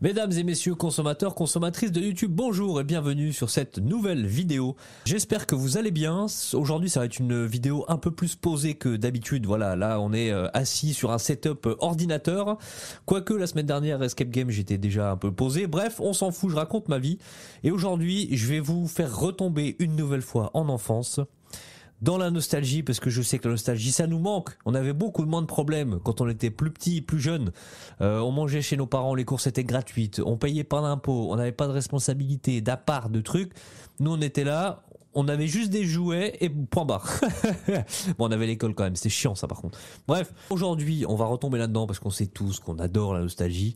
Mesdames et messieurs consommateurs, consommatrices de YouTube, bonjour et bienvenue sur cette nouvelle vidéo. J'espère que vous allez bien. Aujourd'hui ça va être une vidéo un peu plus posée que d'habitude. Voilà, là on est assis sur un setup ordinateur. Quoique la semaine dernière Escape Game j'étais déjà un peu posé. Bref, on s'en fout, je raconte ma vie. Et aujourd'hui je vais vous faire retomber une nouvelle fois en enfance. Dans la nostalgie, parce que je sais que la nostalgie ça nous manque. On avait beaucoup moins de problèmes quand on était plus petit, plus jeune. On mangeait chez nos parents, les courses étaient gratuites, on payait pas d'impôts, on n'avait pas de responsabilité, d'appart, de trucs. Nous on était là, on avait juste des jouets et point barre. Bon, on avait l'école quand même, c'était chiant ça par contre. Bref, aujourd'hui on va retomber là-dedans parce qu'on sait tous qu'on adore la nostalgie.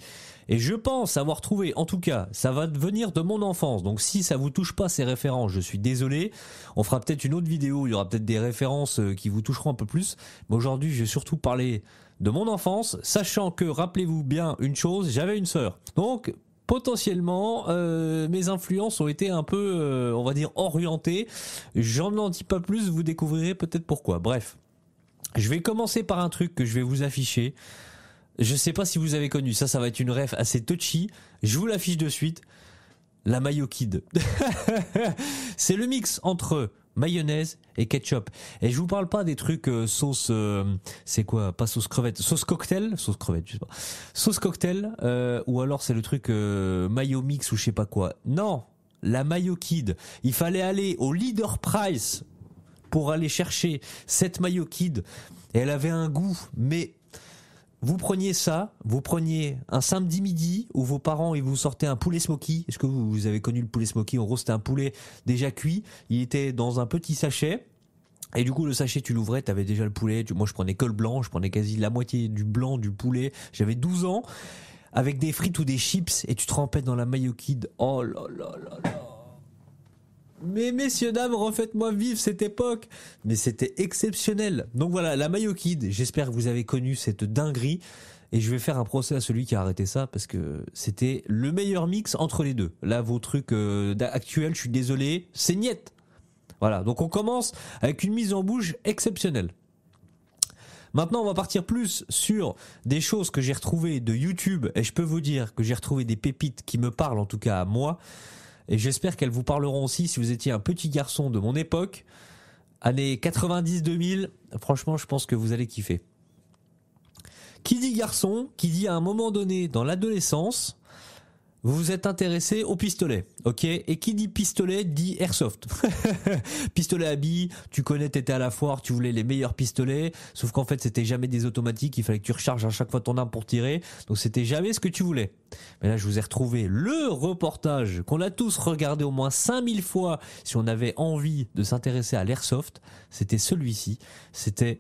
Et je pense avoir trouvé, en tout cas, ça va venir de mon enfance. Donc si ça vous touche pas ces références, je suis désolé. On fera peut-être une autre vidéo, il y aura peut-être des références qui vous toucheront un peu plus. Mais aujourd'hui, je vais surtout parler de mon enfance, sachant que, rappelez-vous bien une chose, j'avais une sœur. Donc potentiellement, mes influences ont été un peu, on va dire, orientées. J'en dis pas plus, vous découvrirez peut-être pourquoi. Bref, je vais commencer par un truc que je vais vous afficher. Je sais pas si vous avez connu, ça va être une ref assez touchy. Je vous l'affiche de suite. La Mayo Kid. C'est le mix entre mayonnaise et ketchup. Et je vous parle pas des trucs sauce, c'est quoi? Pas sauce crevette, sauce cocktail, sauce crevette, je sais pas. Sauce cocktail, ou alors c'est le truc mayo mix ou je sais pas quoi. Non, la Mayo Kid. Il fallait aller au Leader Price pour aller chercher cette Mayo Kid. Et elle avait un goût, mais vous preniez ça, vous preniez un samedi midi où vos parents ils vous sortaient un poulet smoky. Est-ce que vous avez connu le poulet smoky? En gros, c'était un poulet déjà cuit. Il était dans un petit sachet. Et du coup, le sachet, tu l'ouvrais, t'avais déjà le poulet. Moi, je prenais que le blanc. Je prenais quasi la moitié du blanc du poulet. J'avais 12 ans. Avec des frites ou des chips. Et tu te trempais dans la Mayo Kid. Oh là là là là. Mais messieurs, dames, refaites-moi vivre cette époque. Mais c'était exceptionnel. Donc voilà, la Mayo Kid. J'espère que vous avez connu cette dinguerie. Et je vais faire un procès à celui qui a arrêté ça parce que c'était le meilleur mix entre les deux. Là, vos trucs actuels, je suis désolé, c'est niette. Voilà, donc on commence avec une mise en bouche exceptionnelle. Maintenant, on va partir plus sur des choses que j'ai retrouvées de YouTube. Et je peux vous dire que j'ai retrouvé des pépites qui me parlent, en tout cas à moi. Et j'espère qu'elles vous parleront aussi si vous étiez un petit garçon de mon époque, années 90-2000, franchement je pense que vous allez kiffer. Qui dit garçon, qui dit à un moment donné dans l'adolescence, vous vous êtes intéressé au pistolet, ok? Et qui dit pistolet dit airsoft. Pistolet à billes, tu connais, t'étais à la foire, tu voulais les meilleurs pistolets, sauf qu'en fait c'était jamais des automatiques, il fallait que tu recharges à chaque fois ton arme pour tirer, donc c'était jamais ce que tu voulais. Mais là je vous ai retrouvé le reportage qu'on a tous regardé au moins 5000 fois si on avait envie de s'intéresser à l'airsoft, c'était celui-ci, c'était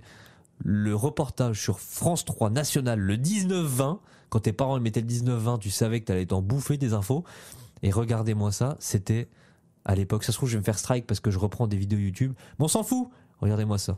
le reportage sur France 3 National le 19-20. Quand tes parents mettaient le 19-20, tu savais que t'allais t'en bouffer des infos. Et regardez-moi ça, c'était à l'époque. Ça se trouve, je vais me faire strike parce que je reprends des vidéos YouTube. Mais on s'en fout. Regardez-moi ça.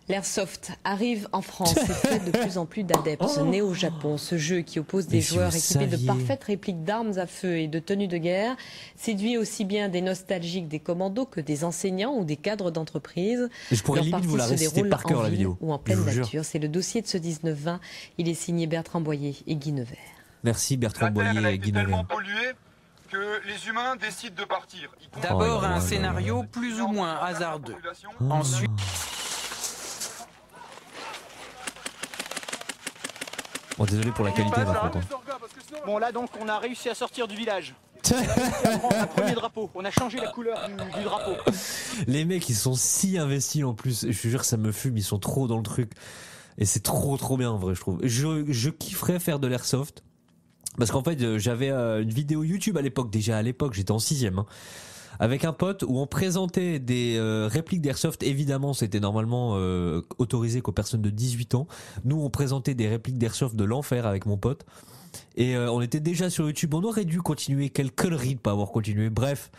L'airsoft arrive en France et fait de plus en plus d'adeptes. Né au Japon, ce jeu qui oppose des joueurs équipés de parfaites répliques d'armes à feu et de tenues de guerre séduit aussi bien des nostalgiques des commandos que des enseignants ou des cadres d'entreprise. Je pourrais limite vous la réciter par cœur la vidéo. Ou en pleine nature. C'est le dossier de ce 19-20. Il est signé Bertrand Boyer et Guy Nevert. Merci Bertrand Boyer et Guy Nevert. Que les humains décident de partir. D'abord un scénario plus ou moins hasardeux. Ensuite... Bon, désolé pour la qualité par contre. Bon là donc on a réussi à sortir du village. Un premier drapeau, on a changé la couleur du drapeau. Les mecs ils sont si investis en plus, je te jure ça me fume, ils sont trop dans le truc. Et c'est trop bien en vrai je trouve. Je kifferais faire de l'airsoft. Parce qu'en fait j'avais une vidéo YouTube à l'époque, déjà à l'époque j'étais en 6ème hein, avec un pote où on présentait des répliques d'airsoft. Évidemment c'était normalement autorisé qu'aux personnes de 18 ans. Nous on présentait des répliques d'airsoft de l'enfer avec mon pote. Et on était déjà sur YouTube, on aurait dû continuer, quelle connerie de pas avoir continué, bref.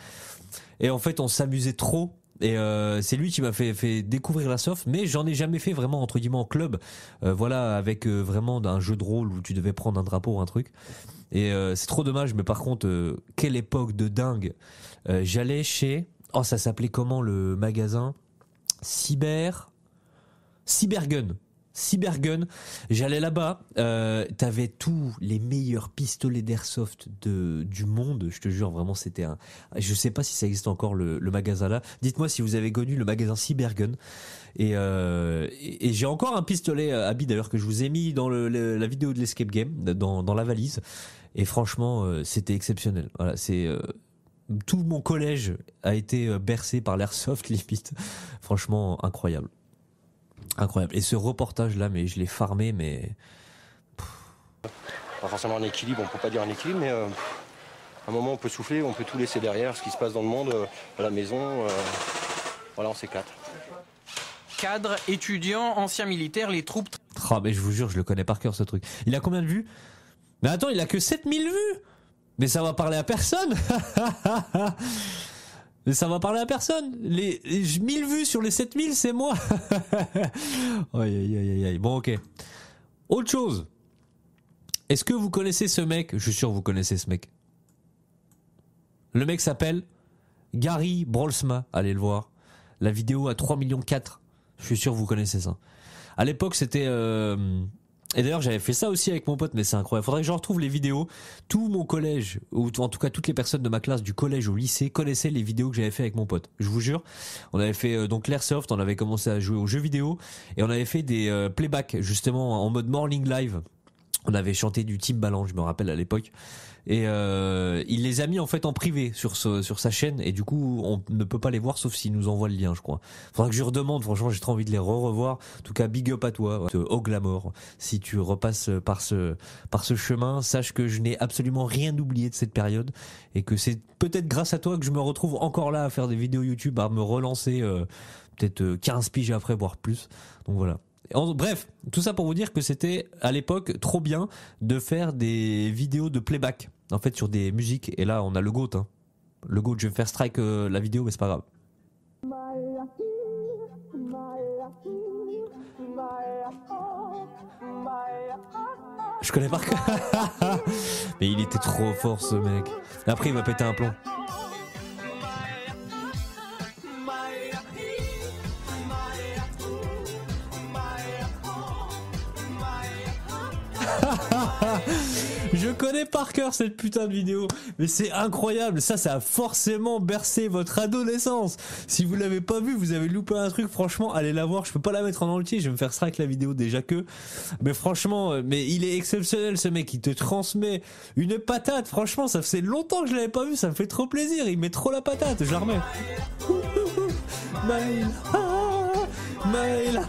Et en fait on s'amusait trop. Et c'est lui qui m'a fait découvrir la soft, mais j'en ai jamais fait vraiment entre guillemets en club, voilà, avec vraiment un jeu de rôle où tu devais prendre un drapeau ou un truc. Et c'est trop dommage, mais par contre quelle époque de dingue. J'allais chez, oh ça s'appelait comment le magasin? Cybergun. Cybergun. J'allais là-bas, t'avais tous les meilleurs pistolets d'airsoft du monde. Je te jure, vraiment, c'était un. Je sais pas si ça existe encore le magasin là. Dites-moi si vous avez connu le magasin Cybergun. Et j'ai encore un pistolet Abby d'ailleurs que je vous ai mis dans la vidéo de l'Escape Game dans la valise. Et franchement, c'était exceptionnel. Voilà, c'est tout mon collège a été bercé par l'airsoft limite. Franchement, incroyable. Incroyable. Et ce reportage là, mais je l'ai farmé, mais pas forcément un équilibre, on peut pas dire un équilibre, mais à un moment on peut souffler, on peut tout laisser derrière, ce qui se passe dans le monde, à la maison, voilà, on s'éclate. Cadres, étudiants, anciens militaires, les troupes... Ah mais je vous jure, je le connais par cœur ce truc. Il a combien de vues? Mais attends, il a que 7000 vues. Mais ça va parler à personne. Mais ça va parler à personne. Les 1000 vues sur les 7000, c'est moi. Aïe, aïe, aïe, aïe. Bon, ok. Autre chose. Est-ce que vous connaissez ce mec? Je suis sûr que vous connaissez ce mec. Le mec s'appelle Gary Brolsma. Allez le voir. La vidéo à 3,4 millions. Je suis sûr que vous connaissez ça. À l'époque, c'était... Et d'ailleurs, j'avais fait ça aussi avec mon pote, mais c'est incroyable. Faudrait que je retrouve les vidéos. Tout mon collège, ou en tout cas toutes les personnes de ma classe, du collège au lycée, connaissaient les vidéos que j'avais fait avec mon pote. Je vous jure. On avait fait donc l'airsoft, on avait commencé à jouer aux jeux vidéo, et on avait fait des playbacks, justement, en mode morning live. On avait chanté du Timbaland, je me rappelle à l'époque. Et il les a mis en fait en privé sur sa chaîne, et du coup on ne peut pas les voir sauf s'il nous envoie le lien, je crois. Faudra que je redemande, franchement j'ai trop envie de les revoir. En tout cas big up à toi, Oglamore. Si tu repasses par ce chemin, sache que je n'ai absolument rien oublié de cette période, et que c'est peut-être grâce à toi que je me retrouve encore là à faire des vidéos YouTube, à me relancer peut-être 15 piges après, voire plus. Donc voilà. Bref, tout ça pour vous dire que c'était à l'époque trop bien de faire des vidéos de playback en fait sur des musiques, et là on a le GOAT hein. Le GOAT, je vais me faire strike la vidéo mais c'est pas grave. Je connais pas. Mais il était trop fort ce mec. Après il va péter un plomb. Je connais par cœur cette putain de vidéo, mais c'est incroyable, ça a forcément bercé votre adolescence. Si vous l'avez pas vu, vous avez loupé un truc, franchement allez la voir. Je peux pas la mettre en entier, je vais me faire strike la vidéo déjà que, mais franchement, mais il est exceptionnel ce mec, il te transmet une patate, franchement ça faisait longtemps que je l'avais pas vu, ça me fait trop plaisir, il met trop la patate, je la remets. Maïla.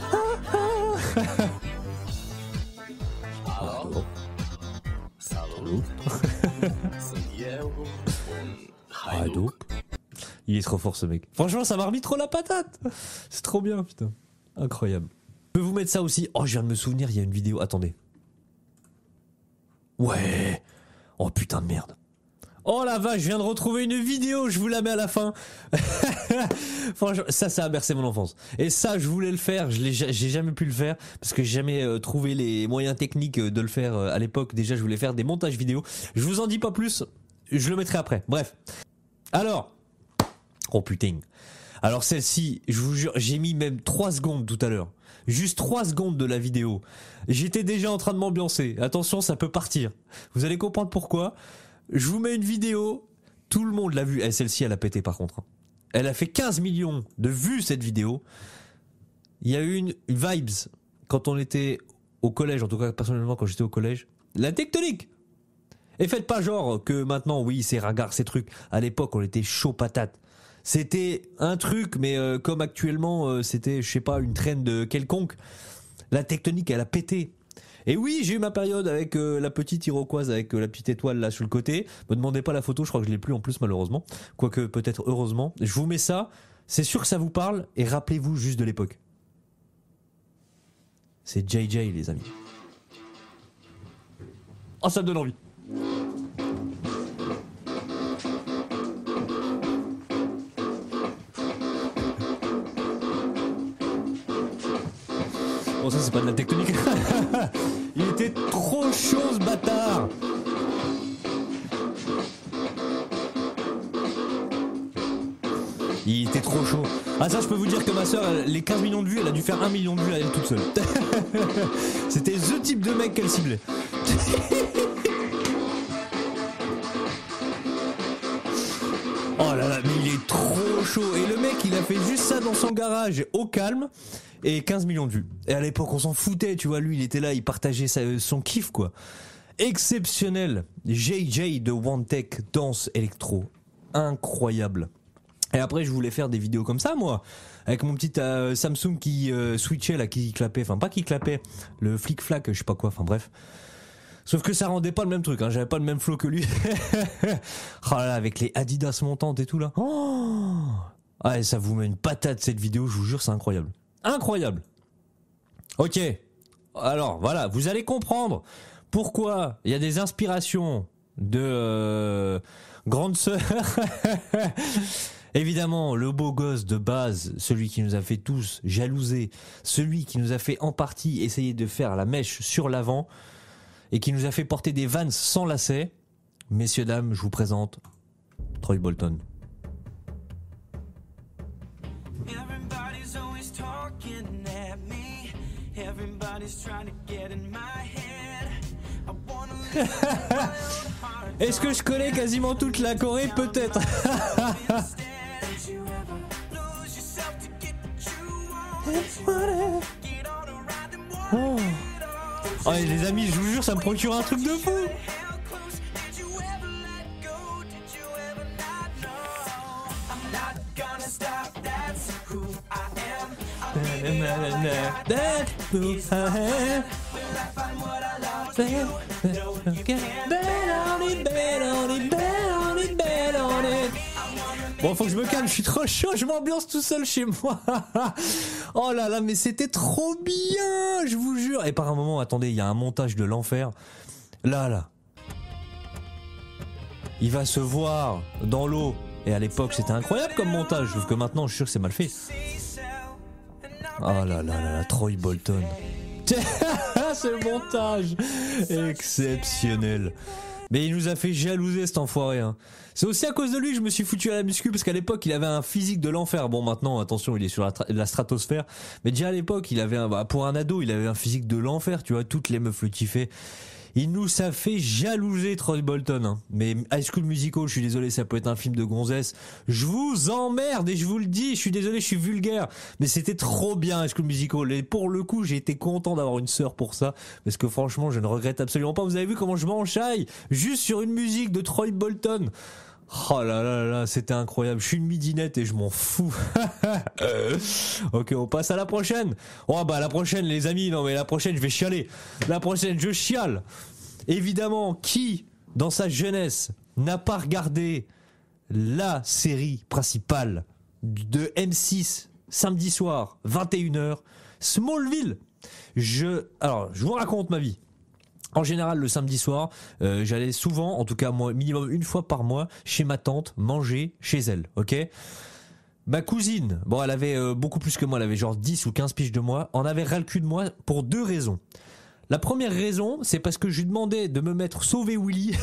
Il est trop fort ce mec. Franchement ça m'a remis trop la patate. C'est trop bien putain. Incroyable. Je peux vous mettre ça aussi. Oh je viens de me souvenir, il y a une vidéo. Attendez. Ouais. Oh putain de merde. Oh la vache, je viens de retrouver une vidéo, je vous la mets à la fin. Franchement, ça a bercé mon enfance. Et ça, je voulais le faire, j'ai jamais pu le faire parce que j'ai jamais trouvé les moyens techniques de le faire à l'époque. Déjà, je voulais faire des montages vidéo. Je vous en dis pas plus, je le mettrai après. Bref. Alors, oh putain. Alors celle-ci, je vous jure, j'ai mis même 3 secondes tout à l'heure. Juste 3 secondes de la vidéo. J'étais déjà en train de m'ambiancer. Attention, ça peut partir. Vous allez comprendre pourquoi. Je vous mets une vidéo, tout le monde l'a vue. Et celle-ci, elle a pété par contre. Elle a fait 15 millions de vues cette vidéo. Il y a eu une vibes quand on était au collège, en tout cas personnellement quand j'étais au collège. La tectonique. Et faites pas genre que maintenant, oui, c'est ringard ces trucs. À l'époque, on était chaud patate. C'était un truc, mais comme actuellement, c'était, je sais pas, une trend quelconque. La tectonique, elle a pété. Et oui, j'ai eu ma période avec la petite iroquoise, avec la petite étoile là sur le côté. Me demandez pas la photo, je crois que je l'ai plus en plus malheureusement. Quoique peut-être heureusement. Je vous mets ça, c'est sûr que ça vous parle, et rappelez-vous juste de l'époque. C'est JJ les amis. Oh ça me donne envie. Bon ça c'est pas de la tectonique. Il était trop chaud ce bâtard. Il était trop chaud. Ah ça je peux vous dire que ma soeur, les 15 millions de vues, elle a dû faire 1 million de vues à elle toute seule. C'était the type de mec qu'elle ciblait. Oh là là, mais il est trop chaud. Et le mec, il a fait juste ça dans son garage, au calme, et 15 millions de vues. Et à l'époque, on s'en foutait, tu vois, lui, il était là, il partageait son kiff, quoi. Exceptionnel. JJ de One Tech, danse électro. Incroyable. Et après, je voulais faire des vidéos comme ça, moi. Avec mon petit Samsung qui switchait, là, qui clapait. Enfin, pas qui clapait, le flic-flac, je sais pas quoi, enfin bref. Sauf que ça rendait pas le même truc, hein. J'avais pas le même flow que lui. Oh là là, avec les Adidas montantes et tout là. Oh ah, et ça vous met une patate cette vidéo, je vous jure, c'est incroyable. Incroyable. Ok. Alors voilà, vous allez comprendre pourquoi il y a des inspirations de grande sœur. Évidemment, le beau gosse de base, celui qui nous a fait tous jalouser, celui qui nous a fait en partie essayer de faire la mèche sur l'avant et qui nous a fait porter des Vans sans lacets. Messieurs, dames, je vous présente Troy Bolton. Est-ce que je connais quasiment toute la Corée? Peut-être. Oh. Oh et les amis, je vous jure, ça me procure un truc de fou. Bon, faut que je me calme, je suis trop chaud, je m'ambiance tout seul chez moi. Oh là là, mais c'était trop bien, je vous jure. Et par un moment, attendez, il y a un montage de l'enfer. Là. Il va se voir dans l'eau. Et à l'époque, c'était incroyable comme montage, sauf que maintenant, je suis sûr que c'est mal fait. Oh là là, Troy Bolton. Ce montage exceptionnel. Mais il nous a fait jalouser cet enfoiré, hein. C'est aussi à cause de lui que je me suis foutu à la muscu, parce qu'à l'époque il avait un physique de l'enfer. Bon, maintenant attention, il est sur la stratosphère, mais déjà à l'époque il avait pour un ado il avait un physique de l'enfer, tu vois, toutes les meufs le kiffaient. Il nous a fait jalouser Troy Bolton, hein. Mais High School Musical, je suis désolé, ça peut être un film de gonzesse. Je vous emmerde et je vous le dis, je suis désolé, je suis vulgaire. Mais c'était trop bien High School Musical. Et pour le coup, j'ai été content d'avoir une sœur pour ça. Parce que franchement, je ne regrette absolument pas. Vous avez vu comment je m'enchaille juste sur une musique de Troy Bolton. Oh là là là, c'était incroyable. Je suis une midinette et je m'en fous. Ok, on passe à la prochaine. Oh bah la prochaine les amis, non mais la prochaine je vais chialer. La prochaine je chiale. Évidemment, qui dans sa jeunesse n'a pas regardé la série principale de M6 samedi soir 21h, Smallville. Alors, je vous raconte ma vie. En général, le samedi soir, j'allais souvent, en tout cas moi, minimum une fois par mois, chez ma tante, manger chez elle, ok ? Ma cousine, bon, elle avait beaucoup plus que moi, elle avait genre 10 ou 15 piges de moi, en avait ras le cul de moi pour deux raisons. La première raison, c'est parce que je lui demandais de me mettre Sauver Willy.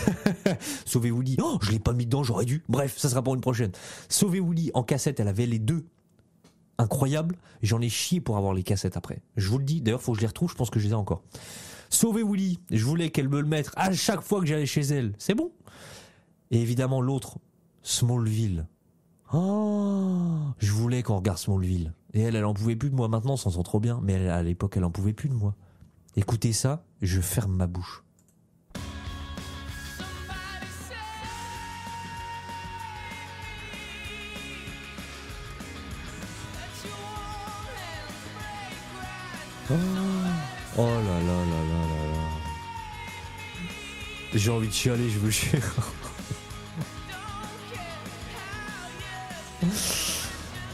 Sauver Willy, oh, je l'ai pas mis dedans, j'aurais dû. Bref, ça sera pour une prochaine. Sauver Willy en cassette, elle avait les deux. Incroyable, j'en ai chié pour avoir les cassettes après. Je vous le dis, d'ailleurs, faut que je les retrouve, je pense que je les ai encore. Sauver Willy, je voulais qu'elle me le mette à chaque fois que j'allais chez elle. C'est bon. Et évidemment l'autre, Smallville. Oh, je voulais qu'on regarde Smallville. Et elle en pouvait plus de moi. Maintenant, on s'en sent trop bien. Mais à l'époque, elle en pouvait plus de moi. Écoutez ça, je ferme ma bouche. Oh là là là là là là. J'ai envie de chialer, je vous jure.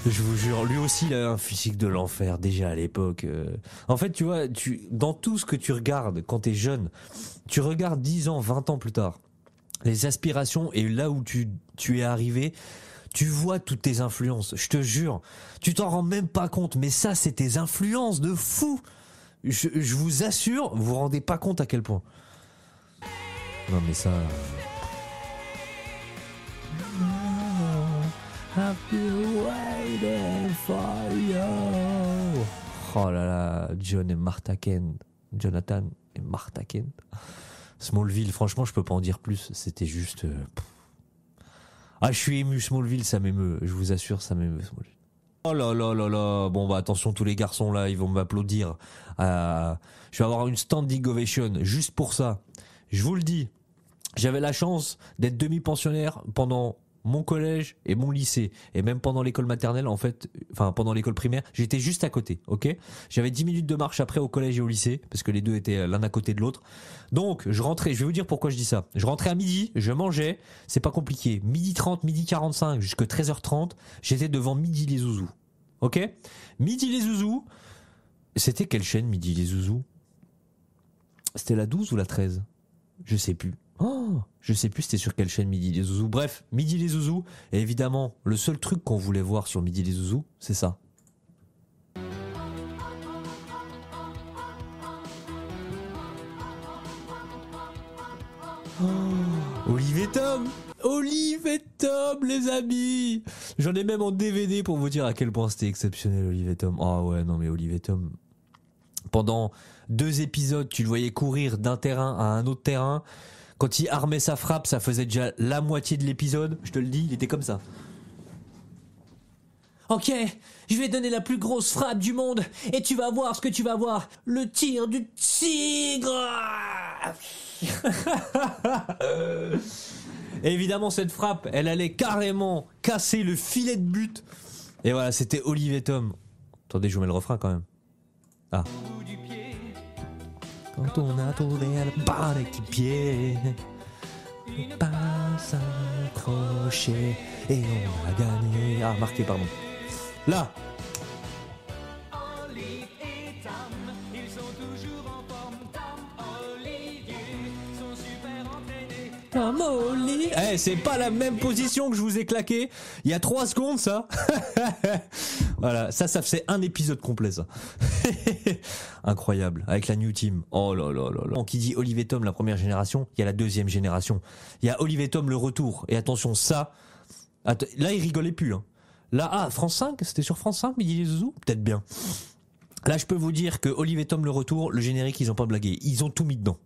Je vous jure, lui aussi il a un physique de l'enfer déjà à l'époque. En fait, tu vois, dans tout ce que tu regardes quand t'es jeune, tu regardes 10 ans, 20 ans plus tard, les aspirations et là où tu es arrivé, tu vois toutes tes influences. Je te jure, tu t'en rends même pas compte, mais ça c'est tes influences de fou. Je vous assure, vous vous rendez pas compte à quel point. Non mais ça... I've been waiting for you. Oh là là, John et Martha Kent. Jonathan et Martha Kent. Smallville, franchement, je peux pas en dire plus. C'était juste. Ah, je suis ému. Smallville, ça m'émeut. Je vous assure, ça m'émeut. Smallville. Oh là là là là. Bon, bah attention, tous les garçons là, ils vont m'applaudir. Je vais avoir une standing ovation juste pour ça. Je vous le dis. J'avais la chance d'être demi-pensionnaire pendant mon collège et mon lycée, et même pendant l'école maternelle, en fait, enfin pendant l'école primaire, j'étais juste à côté, ok. J'avais 10 minutes de marche après au collège et au lycée, parce que les deux étaient l'un à côté de l'autre. Donc je rentrais, je vais vous dire pourquoi je dis ça. Je rentrais à midi, je mangeais, c'est pas compliqué, midi 30, midi 45, jusqu'à 13h30, j'étais devant Midi les Zouzous, ok. Midi les Zouzous, c'était quelle chaîne Midi les Zouzous? C'était la 12 ou la 13? Je sais plus. Oh, je sais plus c'était sur quelle chaîne Midi les Zouzous. Bref, Midi les Zouzous. Et évidemment, le seul truc qu'on voulait voir sur Midi les Zouzous, c'est ça. Oh, Olive et Tom. Olive et Tom, les amis. J'en ai même en DVD pour vous dire à quel point c'était exceptionnel, Olive et Tom. Ah ouais, non mais Olive et Tom. Pendant 2 épisodes, tu le voyais courir d'un terrain à un autre terrain. Quand il armait sa frappe, ça faisait déjà la moitié de l'épisode. Je te le dis, il était comme ça. Ok, je vais donner la plus grosse frappe du monde et tu vas voir ce que tu vas voir. Le tir du tigre. Et évidemment, cette frappe, elle allait carrément casser le filet de but. Et voilà, c'était Olive et Tom. Attendez, je vous mets le refrain quand même. Ah. Quand on a trouvé le bon équipier, pas s'accrocher et on a gagné. Ah, marqué, pardon. Là. Olive et Tom, ils sont toujours en forme. Tom, Olivier, sont super entraînés. Tom, Olivier. Eh, c'est pas la même position que je vous ai claqué il y a 3 secondes, ça. Voilà, ça faisait un épisode complet, ça. Incroyable, avec la New Team. Oh là là là là. Qui dit Olive et Tom, la première génération, il y a la 2e génération. Il y a Olive et Tom, le retour. Et attention, ça... Là, il rigolait plus. Hein. Là, ah, France 5, c'était sur France 5, Midi les Zouzous? Peut-être bien. Là, je peux vous dire que Olive et Tom, le retour, le générique, ils ont pas blagué. Ils ont tout mis dedans.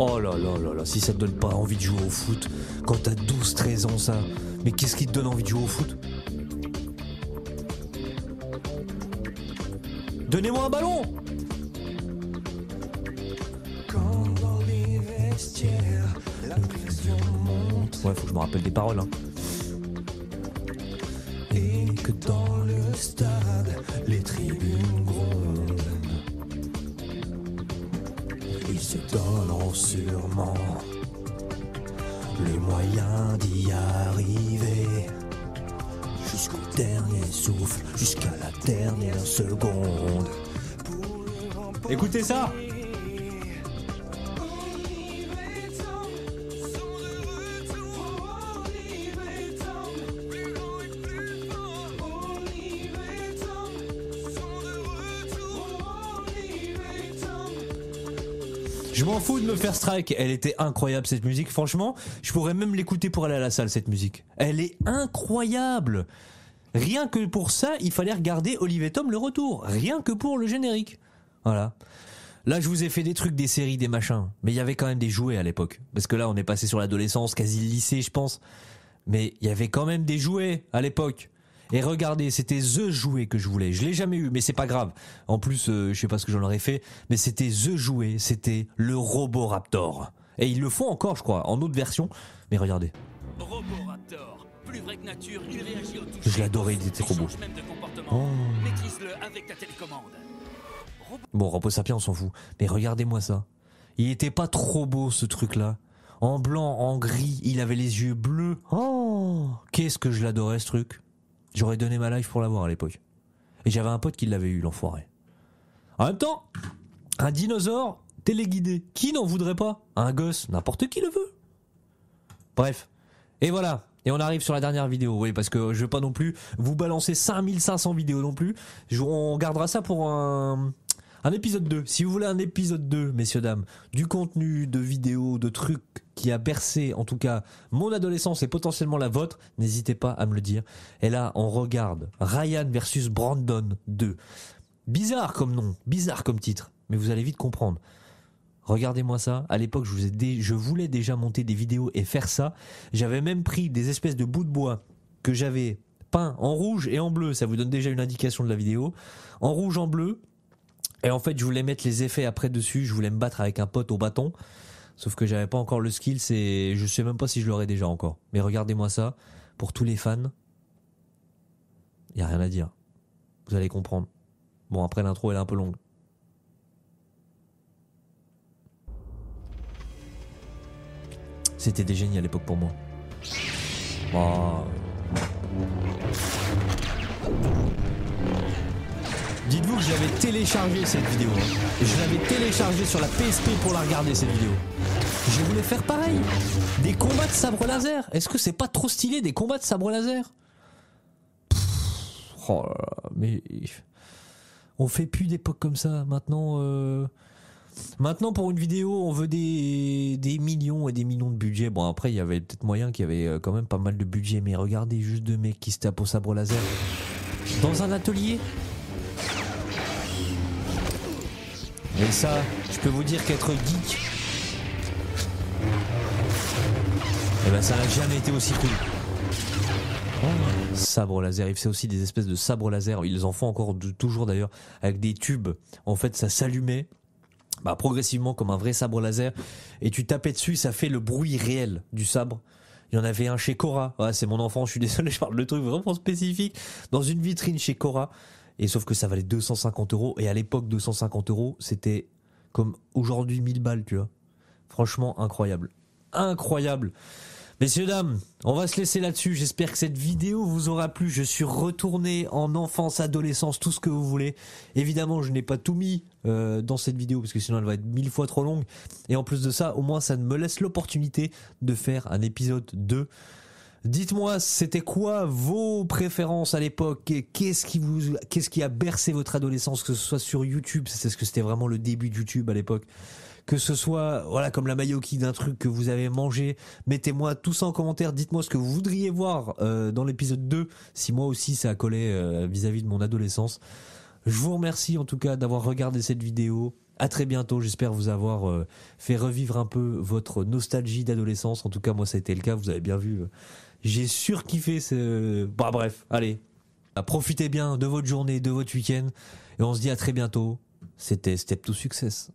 Oh là là là là, si ça te donne pas envie de jouer au foot quand t'as 12-13 ans, ça. Mais qu'est-ce qui te donne envie de jouer au foot? Donnez-moi un ballon! Quand dans les vestiaires, la pression monte. Ouais, faut que je me rappelle des paroles, hein. Et que dans le stade, les tribunes grondent. Ils se donneront sûrement les moyens d'y arriver. Jusqu'au dernier souffle, jusqu'à la dernière seconde. Écoutez ça! Je m'en fous de me faire strike, elle était incroyable cette musique, franchement, je pourrais même l'écouter pour aller à la salle cette musique. Elle est incroyable. Rien que pour ça, il fallait regarder Olive et Tom le retour, rien que pour le générique. Voilà. Là, je vous ai fait des trucs, des séries, des machins, mais il y avait quand même des jouets à l'époque. Parce que là, on est passé sur l'adolescence, quasi le lycée, je pense. Mais il y avait quand même des jouets à l'époque. Et regardez, c'était THE jouet que je voulais. Je l'ai jamais eu, mais c'est pas grave. En plus, je sais pas ce que j'en aurais fait, mais c'était THE jouet, c'était le Roboraptor. Et ils le font encore, je crois, en autre version. Mais regardez. Roboraptor, plus vrai que nature, il réagit au toucher. Je l'adorais, il était trop beau. Oh. Maîtrise-le avec ta télécommande. Bon, Robo Sapiens, on s'en fout. Mais regardez-moi ça. Il était pas trop beau, ce truc-là. En blanc, en gris, il avait les yeux bleus. Oh, qu'est-ce que je l'adorais, ce truc. J'aurais donné ma life pour l'avoir à l'époque. Et j'avais un pote qui l'avait eu, l'enfoiré. En même temps, un dinosaure téléguidé, qui n'en voudrait pas? Un gosse, n'importe qui le veut. Bref. Et voilà. Et on arrive sur la dernière vidéo. Oui, parce que je veux pas non plus vous balancer 5500 vidéos non plus. On gardera ça pour un Un épisode 2. Si vous voulez un épisode 2, messieurs, dames, du contenu, de vidéos, de trucs qui a bercé, en tout cas, mon adolescence et potentiellement la vôtre, n'hésitez pas à me le dire. Et là, on regarde Ryan versus Brandon 2. Bizarre comme nom, bizarre comme titre, mais vous allez vite comprendre. Regardez-moi ça. À l'époque, je voulais déjà monter des vidéos et faire ça. J'avais même pris des espèces de bouts de bois que j'avais peint en rouge et en bleu. Ça vous donne déjà une indication de la vidéo. En rouge, en bleu. Et en fait, je voulais mettre les effets après dessus. Je voulais me battre avec un pote au bâton. Sauf que j'avais pas encore le skill. Je sais même pas si je l'aurais déjà encore. Mais regardez-moi ça. Pour tous les fans, il y a rien à dire. Vous allez comprendre. Bon, après l'intro, elle est un peu longue. C'était des génies à l'époque pour moi. Oh. Dites-vous que j'avais téléchargé cette vidéo. Je l'avais téléchargée sur la PSP pour la regarder, cette vidéo. Je voulais faire pareil. Des combats de sabre laser. Est-ce que c'est pas trop stylé, des combats de sabre laser? Oh là là, mais on fait plus d'époque comme ça. Maintenant, pour une vidéo, on veut des millions et des millions de budget. Bon, après, il y avait peut-être moyen qu'il y avait quand même pas mal de budget. Mais regardez juste deux mecs qui se tapent au sabre laser dans un atelier. Et ça, je peux vous dire qu'être geek, eh ben, ça n'a jamais été aussi cool. Oh, sabre laser, il fait aussi des espèces de sabres laser. Ils en font encore toujours d'ailleurs avec des tubes. En fait, ça s'allumait. Progressivement comme un vrai sabre laser, et tu tapais dessus, ça fait le bruit réel du sabre. Il y en avait un chez Cora, ouais, c'est mon enfant, je suis désolé, je parle de trucs vraiment spécifiques, dans une vitrine chez Cora, et sauf que ça valait 250 €, et à l'époque 250 €, c'était comme aujourd'hui 1000 balles, tu vois. Franchement incroyable, incroyable. Messieurs, dames, on va se laisser là-dessus. J'espère que cette vidéo vous aura plu. Je suis retourné en enfance, adolescence, tout ce que vous voulez. Évidemment, je n'ai pas tout mis dans cette vidéo parce que sinon elle va être 1000 fois trop longue. Et en plus de ça, au moins ça me laisse l'opportunité de faire un épisode 2. Dites-moi, c'était quoi vos préférences à l'époque? Qu'est-ce qui a bercé votre adolescence, que ce soit sur YouTube? C'est ce que c'était vraiment le début de YouTube à l'époque. Que ce soit, voilà, comme la Mayoki d'un truc que vous avez mangé. Mettez-moi tout ça en commentaire. Dites-moi ce que vous voudriez voir dans l'épisode 2. Si moi aussi ça a collé vis-à-vis de mon adolescence. Je vous remercie en tout cas d'avoir regardé cette vidéo. À très bientôt. J'espère vous avoir fait revivre un peu votre nostalgie d'adolescence. En tout cas, moi ça a été le cas. Vous avez bien vu. J'ai surkiffé ce... bref, allez. Profitez bien de votre journée, de votre week-end. Et on se dit à très bientôt. C'était Step to Success.